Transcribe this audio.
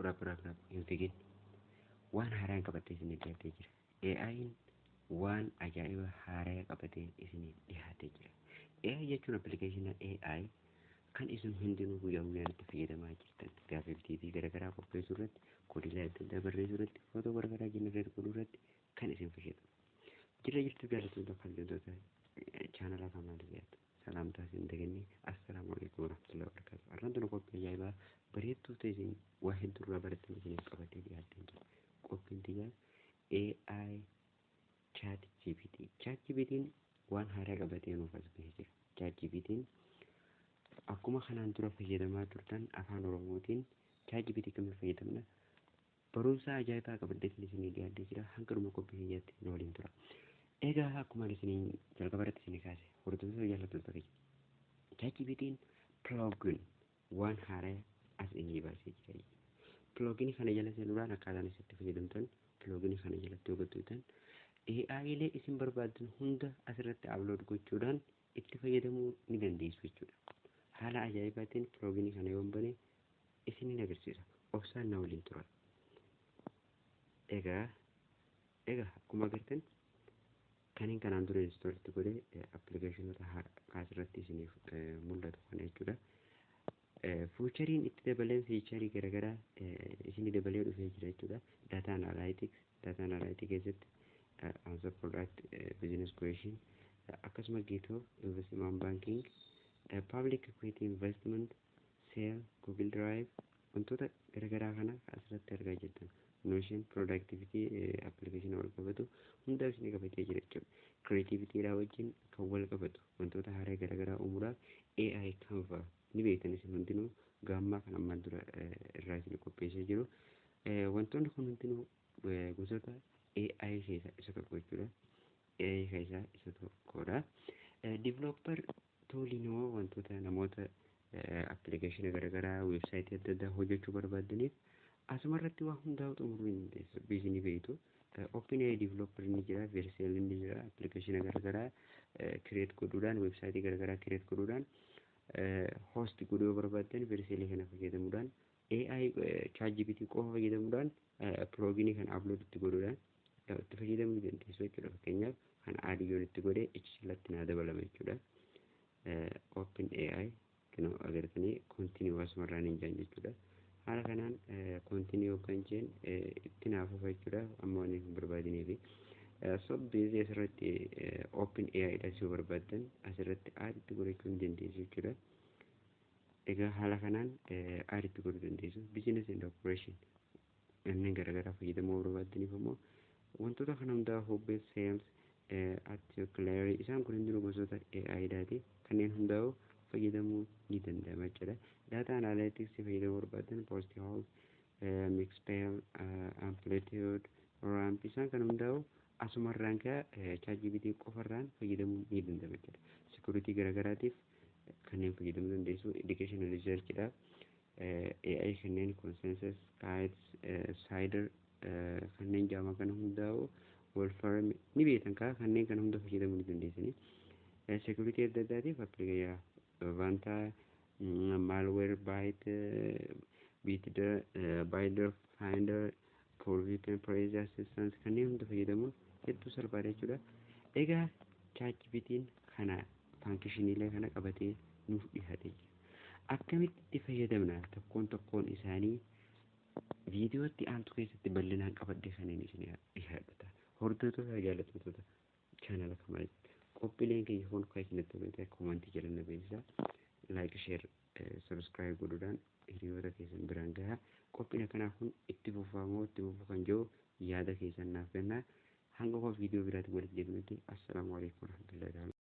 Rap hin fikin waan haaraan qabatee isin dhiyaatee jira. AI'n waan ajaa'iba haaraa qabatee isin dhiyaatee jira. AI jechuun appilikeeshina AI kan isin hundinuu guyyaa guyyaan itti fayyadamaa jirtan gaaffiitii garaagaraa qopheessuu irratti koodiilee adda addaa barreessuu irratti footoo garaagaraa jenereet godhuu irratti kan isin fayyadamu. Jirra jirtu jaallattoota fayyadamtoota chaanala kanaa dhiyaatu. Salaamtaa isin dagannee assalaamu alaikum warahmatullahi wabarakatuh. Arraan tana qophii ajaa'ibaa bareedduu ta'e waa hedduu irraa barattan isiniif qabatee dhiyaatee jira. Qophiin tiyyaa AI Chat GPT. Chat GPT'n waan haaraa qabatee nuuf as bahee jira. Chat GPT'n akkuma kanaan dura fayyadamaa turtan afaan Oromootiin Chat GPT kan fayyadamna. Barumsa ajaa'ibaa qabadhee isinii dhiyaatee jira. Hanga dhuma qophii kiyyaatti nu waliin tura. Egaa akkuma isin jalqaba irratti isinii kaase hordoftoota jaallattoota kiyya. Chat GPT'n plugin waan haaraa as inni baasee jira. Plugin kana jala seenuudhaan akkaataan itti fayyadamtan plugin kana jalatti hojjetan AI'lee isin barbaadan hunda asirratti upload gochuudhaan itti fayyadamuu ni dandeessu jechuudha. Haala ajaa'ibaatiin plugin kana yoo bane isiniin agarsiisa. Obsaan na waliin tura. Egaa akkuma agartan kaniin kanaan dura installed godhee appilikeeshinoota asirratti isiniif mul'atu kana jechuudha. Fuuchariin itti dabaleen fiicharii garaagaraa isinii dabalee dhufee jira jechuudha. Data analytics keessatti answer product business question akkasuma GitHub investment banking public equity investment sale Google Drive wantoota garaagaraa kana asirratti argaa jirtan. Notion productivity application wal qabatu hunda isinii qabatee jira jechuudha. Creativity dhaa wajjin kan wal qabatu wantoota haaraa garaagaraa uumuudhaaf AI Canva ni beektan isin hundinuu gaammaa kan ammaan dura irraa isin qopheessee jiru. Wantoonni kun hundinuu gosoota AI keessaa isa tokko jechuudha. AI keessaa isa tokkodha. Developer tooliinoo wantoota namoota appilikeeshina garaagaraa weebsaayitii adda addaa hojjechuu barbaadaniif asumarratti waa hundaa xumuruu ni dandeessu. Isinii beektu. OpenAI developer ni jira, Vercel ni jira, appilikeeshina garaagaraa create godhuudhaan weebsaayitii garaagaraa create godhuudhaan host godhuu barbaadan Vercel kana fayyadamuudhaan AI Chat GPT qofa fayyadamuudhaan plugin kana upload itti godhuudhaan itti fayyadamuu ni dandeessu jechuudha. Fakkeenyaaf kan aadiyoon itti godhee ichilatti naa dabalama jechuudha. OpenAI kana agartanii continue asumarraan hin jaan jechuudha. Haala kanaan continue kan jeen itti naafuuf jechuudha. Amma waan hin barbaadineefi sobbeezii asirratti OpenAI dhasuu barbaadan asirratti aaditti godhachuu ni dandeessu jechuudha. Egaa haala kanaan aaditti godhuu dandeessu. Business and operation kanneen garaagaraa fayyadamuu barbaadaniif immoo wantoota kana hundaa hobbees sales articulary isaan kun hundinuu gosoota AI dhaati. Kanneen hundaa'u fayyadamuu ni danda'ama jechuudha. Data analytics fayyadamuu barbaadan post hold mixpel amplitude ramp isaan kan hundaa'u asumarraan kaa Chat GPT qofarraan fayyadamuu ni danda'ama jechuudha. Security garaagaraatiif kanneen fayyadamuu dandeessu. Educational research dha. AI kanneen consensus guides cider kanneen jaamaa kana hundaa'u wolfram ni beektan kaa kanneen kana hunda fayyadamuu ni dandeessanii. Security adda addaatiif appilikeeshinii Vanta, Malwarebytes, Bitder, Finder, Provision Praise Assistance kanneen hunda fayyadamuun hedduu salphaadha jechuudha. Egaa Chat GPT'n kana faankishiniilee kana qabatee nuuf dhiyaatee jira. Akkamitti itti fayyadamna tokkoon isaanii viidiyootti aantu keessatti bal'inaan qabadhee kanneen isin dhiyaadha. Hordoftoota jaallattoota chaanala kanaa qophiileen kiyya foon kan isinitti hojjete koomantii jalatti beeksisaa. Like, share, subscribe godhuudhaan hiriyoota keessan biraan gahaa. Qophiin akkanaa kun itti fufamoo itti fufuu kan jiru yaada keessan naaf kennaa. Hanga viidiyoo biraatti walitti deebinutti assalaamu alaikum warahmatullahi